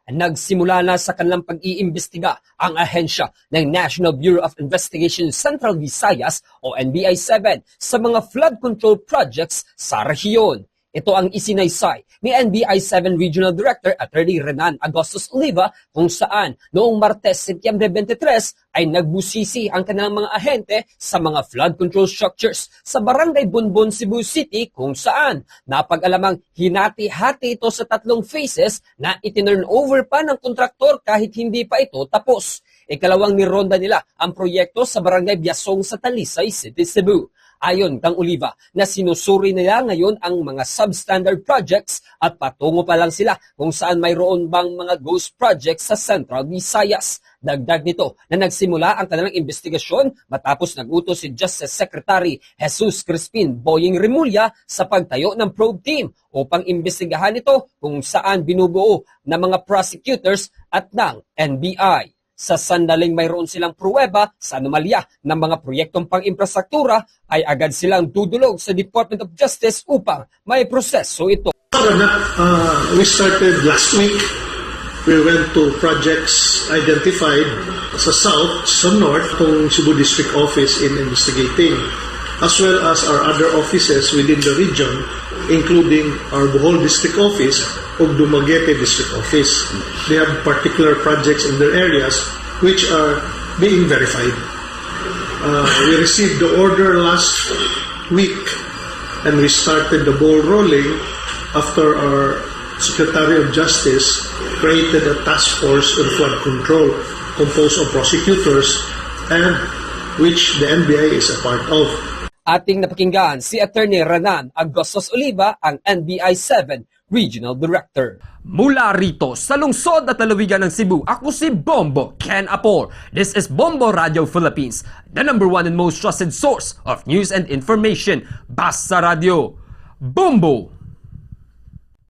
Nagsimula na sa kanilang pag-iimbestiga ang ahensya ng National Bureau of Investigation Central Visayas o NBI-7 sa mga flood control projects sa rehiyon. Ito ang isinaysay ni NBI-7 Regional Director Attorney Renan Agustos Oliva kung saan noong Martes, Setyembre 23 ay nagbusisi ang kanilang mga ahente sa mga flood control structures sa Barangay Bonbon, Cebu City kung saan napag-alamang hinati-hati ito sa 3 phases na itinurn over pa ng kontraktor kahit hindi pa ito tapos. Ikalawang nironda nila ang proyekto sa Barangay Biasong sa Talisay City, Cebu. Ayon kang Oliva na sinusuri nila ngayon ang mga substandard projects at patungo pa lang sila kung saan mayroon bang mga ghost projects sa Central Visayas. Dagdag nito na nagsimula ang kanilang investigasyon matapos nagutos si Justice Secretary Jesus Crispin Boying Remulla sa pagtayo ng probe team upang imbestigahan ito kung saan binubuo ng mga prosecutors at ng NBI. Sa sandaling mayroon silang pruweba sa anomalya ng mga proyektong pang-infrastruktura ay agad silang dudulog sa Department of Justice upang may proseso ito. We started last week. We went to projects identified sa south, sa north, itong Cebu District Office in investigating, as well as our other offices within the region, including our Bohol District Office o Dumaguete District Office. They have particular projects in their areas which are being verified. We received the order last week and we started the ball rolling after our Secretary of Justice created a task force on flood control composed of prosecutors and which the NBI is a part of. Ating napakinggan si Attorney Renan Agustos Oliva, ang NBI-7 Regional Director. Mula rito sa lungsod at lalawigan ng Cebu, ako si Bombo Ken Apor. This is Bombo Radio Philippines, the #1 and most trusted source of news and information. Basta Radio. Bombo!